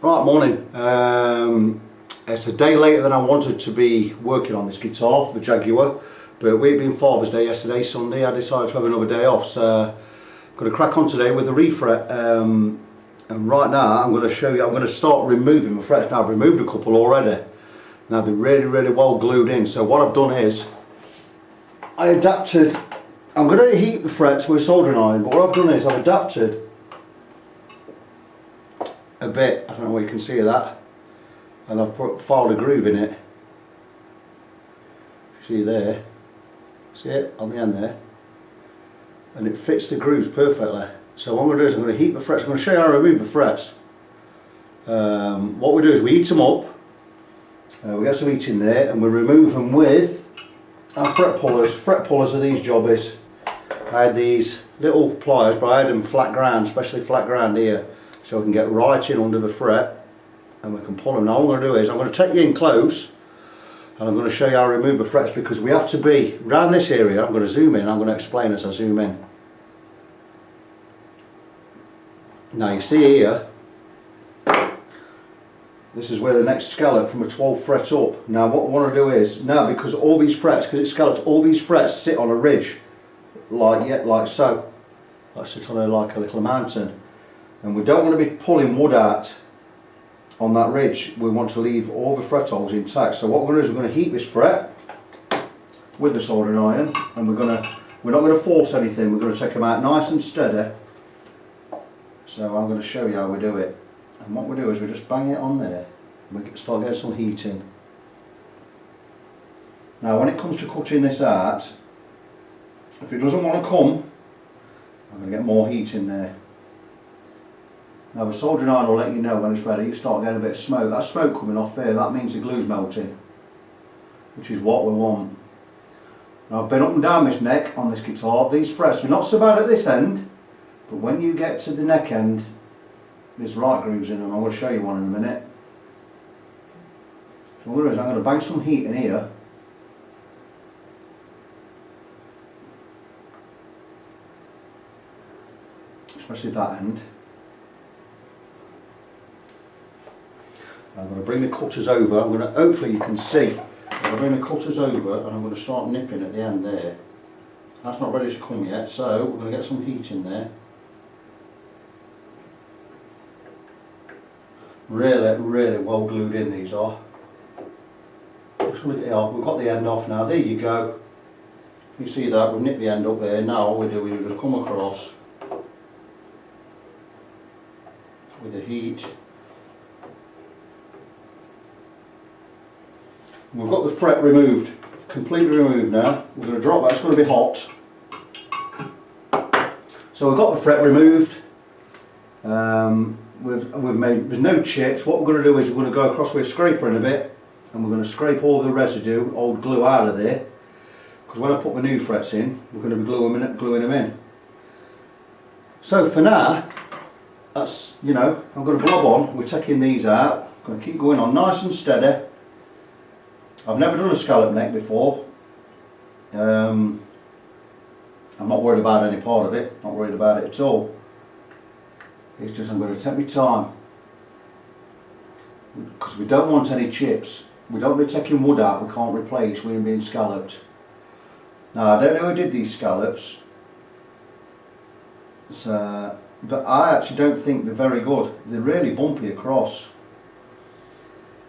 Right, morning. It's a day later than I wanted to be working on this guitar, the Jaguar, but we'd been Father's Day yesterday, Sunday. I decided to have another day off, so I'm going to crack on today with the refret. And right now I'm going to show you, I'm going to start removing the frets. Now I've removed a couple already. Now they're really well glued in, so what I've done is I adapted. I'm going to heat the frets with a soldering iron, but what I've done is I've adapted a bit, I don't know what you can see of that, and I've filed a groove in it. See there, see it on the end there, and it fits the grooves perfectly. So what I'm going to do is I'm going to heat the frets. I'm going to show you how to remove the frets. What we do is we heat them up, we get some heat in there, and we remove them with our fret pullers. Fret pullers are these jobbies. I had these little pliers, but I had them flat ground, especially flat ground here, so we can get right in under the fret and we can pull them. Now what I'm going to do is I'm going to take you in close and I'm going to show you how to remove the frets, because we have to be around this area. I'm going to zoom in, I'm going to explain as I zoom in. Now you see here, this is where the next scallop from a 12th fret up. Now what we want to do is, now because all these frets, because it's scalloped, all these frets sit on a ridge like so, like sit on like a little mountain. And we don't want to be pulling wood out on that ridge. We want to leave all the fret holes intact. So what we're going to do is we're going to heat this fret with the soldering iron, and we're not going to force anything. We're going to take them out nice and steady. So I'm going to show you how we do it. And what we do is we just bang it on there and we start getting some heat in. Now when it comes to cutting this out, if it doesn't want to come, I'm going to get more heat in there. Now the soldering iron will let you know when it's ready. You start getting a bit of smoke. That smoke coming off there, that means the glue's melting, which is what we want. Now I've been up and down this neck on this guitar. These frets are not so bad at this end, but when you get to the neck end, there's right grooves in them. I'm going to show you one in a minute. So what I'm going to do is I'm going to bang some heat in here. Especially that end. I'm going to bring the cutters over. I'm going to, hopefully you can see, I'm going to bring the cutters over and I'm going to start nipping at the end there. That's not ready to come yet, so we're going to get some heat in there. Really well glued in these are. Just look at it off. We've got the end off now. There you go. You see that? We've nipped the end up there. Now all we do is just come across with the heat. We've got the fret removed, completely removed now. We're going to drop that, it's going to be hot. So we've got the fret removed. We've made, there's no chips. What we're going to do is we're going to go across with a scraper in a bit and we're going to scrape all the residue, old glue out of there. Because when I put the new frets in, we're going to be gluing them in. So for now, that's, you know, I'm going to blob on. We're taking these out. I'm going to keep going on nice and steady. I've never done a scallop neck before. I'm not worried about any part of it, not worried about it at all. It's just I'm going to take my time, because we don't want any chips. We don't be taking wood out we can't replace with being scalloped. Now I don't know who did these scallops, but I actually don't think they're very good. They're really bumpy across.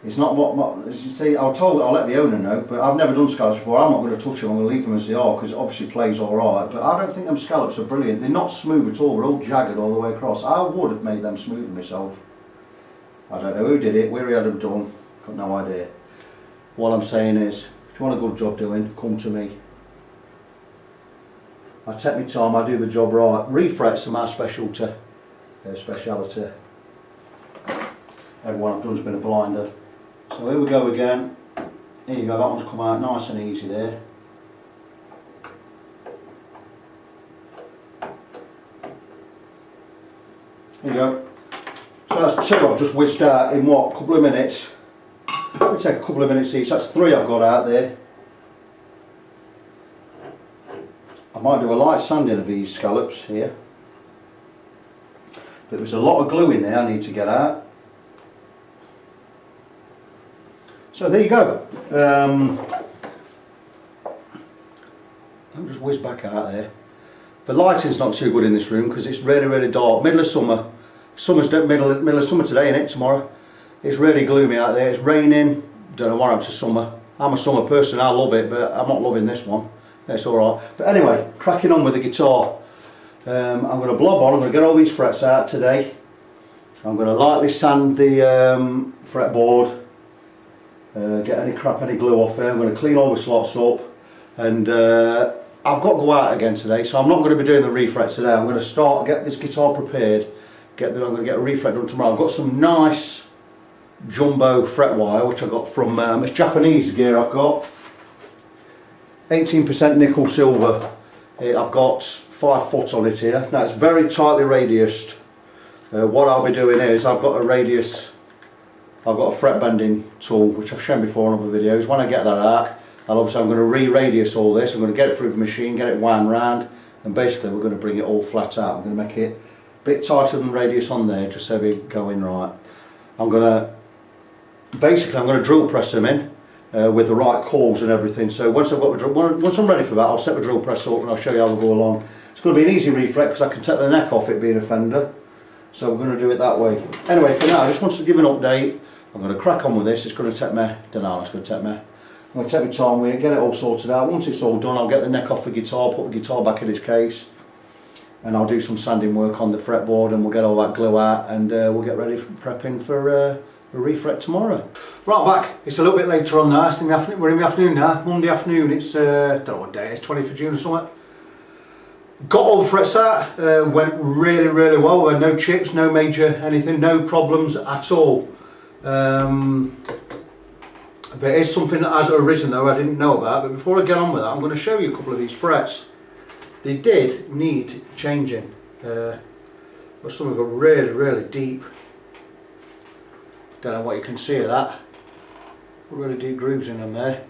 It's not what as you see, I'll let the owner know, but I've never done scallops before. I'm not going to touch them, I'm going to leave them as they are, because it obviously plays alright, but I don't think them scallops are brilliant. They're not smooth at all, they're all jagged all the way across. I would have made them smooth myself. I don't know who did it, where he had them done, got no idea. What I'm saying is, if you want a good job doing, come to me. I take my time, I do the job right. Refrets are my specialty, speciality. Everyone I've done has been a blinder. So here we go again. Here you go, that one's come out nice and easy there. There you go. So that's two I've just whisked out in what, a couple of minutes. Let me take a couple of minutes each. That's three I've got out there. I might do a light sanding of these scallops here. But there's a lot of glue in there I need to get out. So there you go. I'll just whiz back out there. The lighting's not too good in this room because it's really dark. Middle of summer. Summer's middle of summer today, innit? Tomorrow. It's really gloomy out there. It's raining. Don't know what happened to summer. I'm a summer person. I love it, but I'm not loving this one. It's all right. But anyway, cracking on with the guitar. I'm going to blob on. I'm going to get all these frets out today. I'm going to lightly sand the fretboard. Get any crap, any glue off there. I'm going to clean all the slots up. And I've got to go out again today, so I'm not going to be doing the refret today. I'm going to get this guitar prepared. I'm going to get a refret done tomorrow. I've got some nice jumbo fret wire, which I got from it's Japanese gear. I've got 18% nickel silver. I've got 5 foot on it here. Now it's very tightly radiused. What I'll be doing is I've got a fret bending tool which I've shown before in other videos. When I get that out, I'm going to re-radius all this. I'm going to get it through the machine, get it wound round, and basically we're going to bring it all flat out. I'm going to make it a bit tighter than radius on there, just so we go in right. I'm going to drill press them in with the right coils and everything. So once I'm ready for that, I'll set the drill press up and I'll show you how we go along. It's going to be an easy refret because I can take the neck off it being a Fender. So we're going to do it that way. Anyway, for now, I just wanted to give an update. I'm going to crack on with this. It's going to take me, don't know how it's going to take me. I'm going to take my time with it, get it all sorted out. Once it's all done, I'll get the neck off the guitar, put the guitar back in its case, and I'll do some sanding work on the fretboard, and we'll get all that glue out, and we'll get ready for prepping for a refret tomorrow. Right back, it's a little bit later on now. It's in the afternoon. We're in the afternoon now, Monday afternoon. It's don't know what day it is, 20th of June or something. Got all the frets out, went really well. No chips, no major anything, no problems at all. But it is something that has arisen though I didn't know about. But before I get on with that, I'm going to show you a couple of these frets. They did need changing. But some have got really deep. Don't know what you can see of that. Really deep grooves in them there.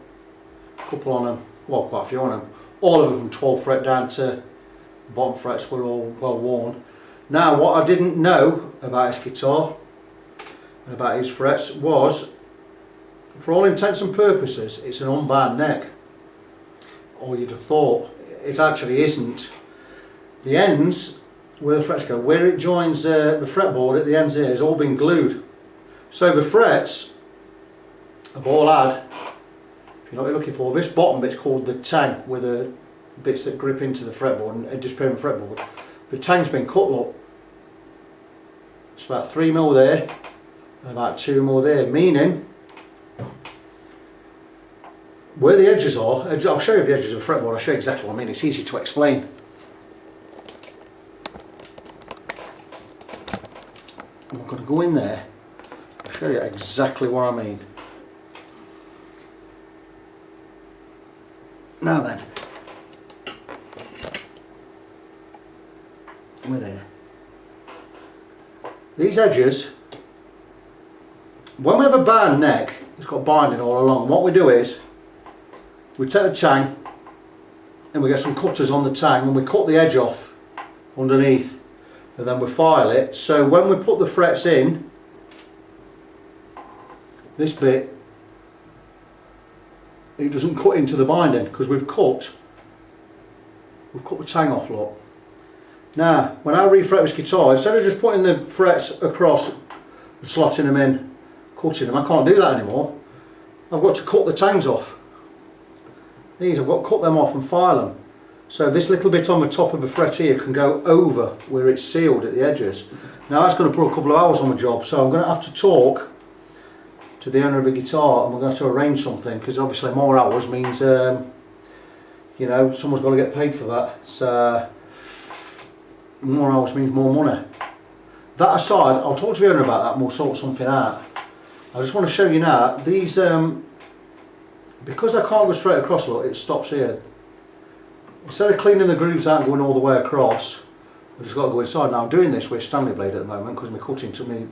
A couple on them, well, quite a few on them. All of them from 12 fret down to the bottom frets were all well worn. Now, what I didn't know about his guitar and about his frets was, for all intents and purposes, it's an unbound neck. Or you'd have thought. It actually isn't. The ends, where the frets go, where it joins the fretboard at the ends here, has all been glued. So the frets have all had, if you know what you're looking for, this bottom bit's called the tang, with the bits that grip into the fretboard and disappear in the fretboard. The tang's been cut, look. It's about 3 mil there and about 2 mil there, meaning where the edges are, I'll show you the edges of the fretboard, I'll show you exactly what I mean, it's easy to explain. I'm going to go in there, I'll show you exactly what I mean. Now then, we're there. These edges, when we have a bound neck, it's got binding all along, what we do is, we take the tang and we get some cutters on the tang and we cut the edge off underneath and then we file it, so when we put the frets in, this bit, it doesn't cut into the binding because we've cut the tang off, look. Now when I refret this guitar, instead of just putting the frets across and slotting them in, cutting them, I can't do that anymore. I've got to cut the tangs off. These, I've got to cut them off and file them. So this little bit on the top of the fret here can go over where it's sealed at the edges. Now that's going to put a couple of hours on the job, so I'm going to have to talk to the owner of the guitar and we're going to have to arrange something, because obviously more hours means, you know, someone's got to get paid for that. So more hours means more money. That aside, I'll talk to the owner about that and we'll sort something out. I just want to show you now, these, because I can't go straight across, look, it stops here. Instead of cleaning the grooves out and going all the way across, I've just got to go inside. Now I'm doing this with a Stanley blade at the moment because my cutting to me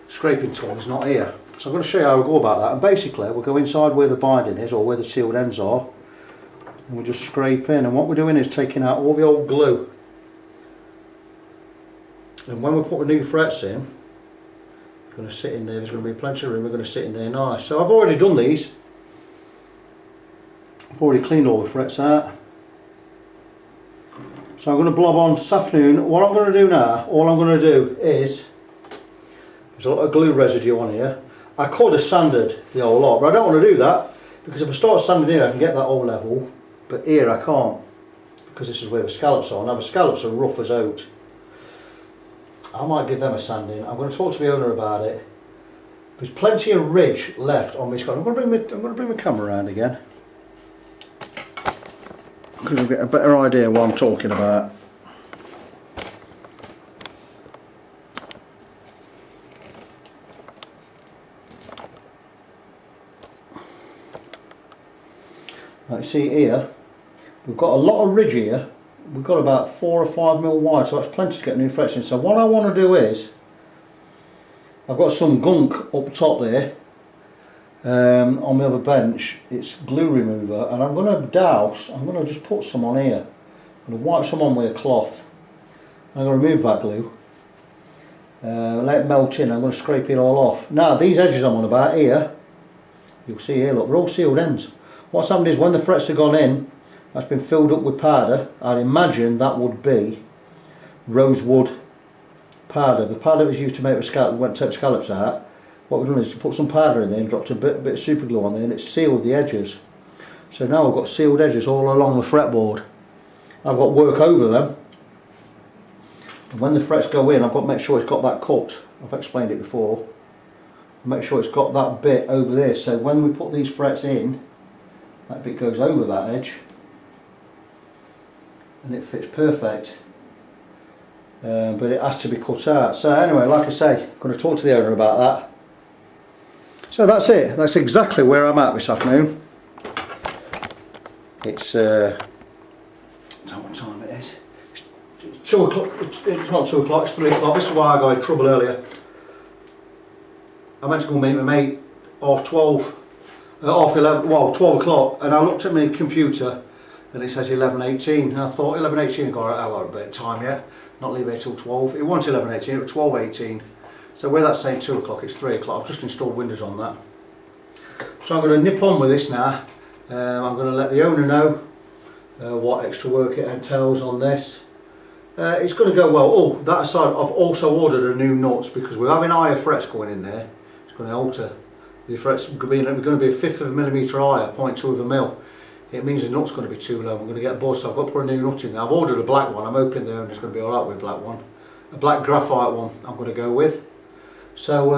scraping tool is not here. So I'm going to show you how I go about that, and basically we'll go inside where the binding is or where the sealed ends are and we just scrape in, and what we're doing is taking out all the old glue, and when we put the new frets in, going to sit in there. There's going to be plenty of room. We're going to sit in there nice. So I've already done these. I've already cleaned all the frets out. So I'm going to blob on this afternoon. What I'm going to do now, all I'm going to do is, there's a lot of glue residue on here. I could have sanded the whole lot, but I don't want to do that, because if I start sanding here I can get that all level, but here I can't, because this is where the scallops are. Now the scallops are rough as oat. I might give them a sanding. I'm going to talk to the owner about it. There's plenty of ridge left on this. I'm going to bring my camera around again, because I'll get a better idea what I'm talking about. Like you see here, we've got a lot of ridge here. We've got about 4 or 5 mil wide, so that's plenty to get new frets in. So what I want to do is, I've got some gunk up top there on my other bench. It's glue remover, and I'm going to just put some on here. I'm going to wipe some on with a cloth. I'm going to remove that glue, let it melt in. I'm going to scrape it all off. Now these edges I'm on about here, you'll see here, look, they're all sealed ends. What's happened is when the frets have gone in, that's been filled up with powder. I'd imagine that would be rosewood powder. The powder that was used to make the scallops out. What we've done is put some powder in there and dropped a bit of super glue on there, and it's sealed the edges. So now I've got sealed edges all along the fretboard. I've got work over them. And when the frets go in, I've got to make sure it's got that cut. I've explained it before. Make sure it's got that bit over there, so when we put these frets in, that bit goes over that edge and it fits perfect, but it has to be cut out. So anyway, like I say, I'm going to talk to the owner about that. So that's it. That's exactly where I'm at this afternoon. It's I don't know what time it is. It's 2 o'clock. It's not 2 o'clock, it's 3 o'clock. This is why I got in trouble earlier. I meant to go meet my mate half 12, half 11, well 12 o'clock, and I looked at my computer and it says 11:18, and I thought 11:18, I got a bit of time yet, not leave here till 12. It wasn't 11:18, it was 12:18. So where that's saying 2 o'clock, it's 3 o'clock. I've just installed windows on that. So I'm going to nip on with this now. I'm going to let the owner know what extra work it entails on this. It's going to go well. Oh, that aside, I've also ordered a new nuts, because we're having higher frets going in there. It's going to alter the frets. We're going to be a 1/5 of a millimetre higher, 0.2 of a mil. It means the nut's going to be too low. I'm going to get a buzz, so I've got to put a new nut in there. I've ordered a black one. I'm hoping the owner's going to be alright with a black one. A black graphite one I'm going to go with. So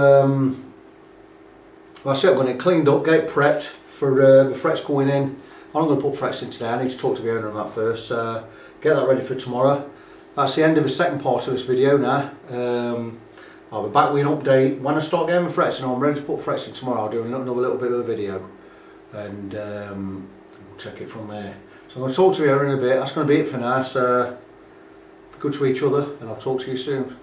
that's it. I'm going to get cleaned up, get it prepped for the frets going in. I'm not going to put frets in today. I need to talk to the owner on that first. Get that ready for tomorrow. That's the end of the second part of this video now. I'll be back with an update when I start getting the frets, and I'm ready to put frets in tomorrow. I'll do another little bit of a video, and we'll take it from there. So I'm going to talk to you in a bit. That's going to be it for now. So be good to each other, and I'll talk to you soon.